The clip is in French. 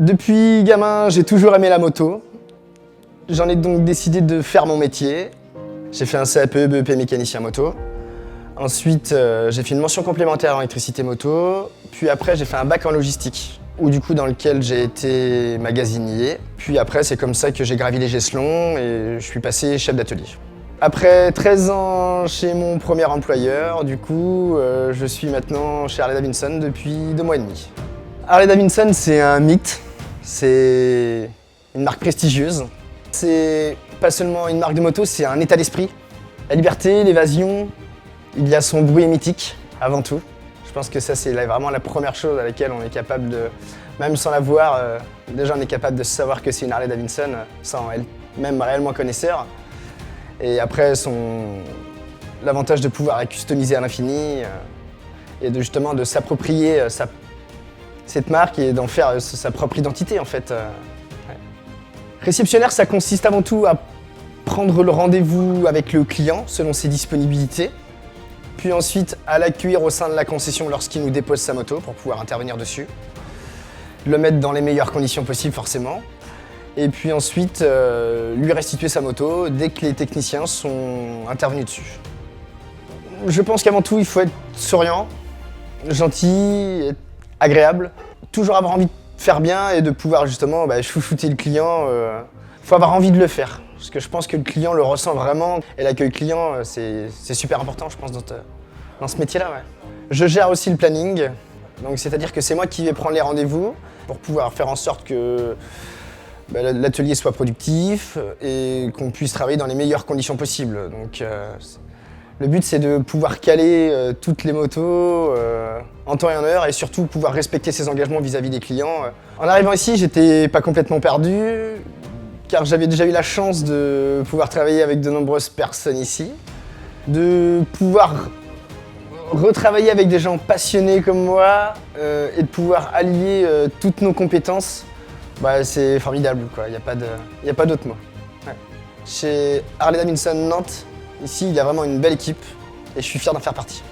Depuis gamin, j'ai toujours aimé la moto. J'en ai donc décidé de faire mon métier. J'ai fait un CAPE, BEP mécanicien moto. Ensuite, j'ai fait une mention complémentaire en électricité moto. Puis après, j'ai fait un bac en logistique, dans lequel j'ai été magasinier. Puis après, c'est comme ça que j'ai gravi les échelons et je suis passé chef d'atelier. Après 13 ans chez mon premier employeur, je suis maintenant chez Harley-Davidson depuis 2 mois et demi. Harley-Davidson, c'est un mythe. C'est une marque prestigieuse. C'est pas seulement une marque de moto, c'est un état d'esprit. La liberté, l'évasion, il y a son bruit mythique, avant tout. Je pense que ça, c'est vraiment la première chose à laquelle on est capable de, même sans la voir, déjà on est capable de savoir que c'est une Harley-Davidson sans être même réellement connaisseur. Et après, l'avantage de pouvoir la customiser à l'infini et de s'approprier cette marque et d'en faire sa propre identité en fait. Ouais. Réceptionnaire, ça consiste avant tout à prendre le rendez-vous avec le client selon ses disponibilités, puis ensuite à l'accueillir au sein de la concession lorsqu'il nous dépose sa moto pour pouvoir intervenir dessus, le mettre dans les meilleures conditions possibles forcément, et puis ensuite lui restituer sa moto dès que les techniciens sont intervenus dessus. Je pense qu'avant tout, il faut être souriant, gentil, agréable, toujours avoir envie de faire bien et de pouvoir justement chouchouter le client. Il faut avoir envie de le faire, parce que je pense que le client le ressent vraiment et l'accueil client, c'est super important, je pense, dans ce métier-là. Ouais. Je gère aussi le planning, donc c'est-à-dire que c'est moi qui vais prendre les rendez-vous pour pouvoir faire en sorte que l'atelier soit productif et qu'on puisse travailler dans les meilleures conditions possibles. Donc, le but, c'est de pouvoir caler toutes les motos en temps et en heure et surtout pouvoir respecter ses engagements vis-à-vis des clients. En arrivant ici, j'étais pas complètement perdu car j'avais déjà eu la chance de pouvoir travailler avec de nombreuses personnes ici, de pouvoir retravailler avec des gens passionnés comme moi et de pouvoir allier toutes nos compétences. C'est formidable, quoi. Il n'y a pas d'autre mot. Ouais. Chez Harley-Davidson Nantes, ici, il y a vraiment une belle équipe et je suis fier d'en faire partie.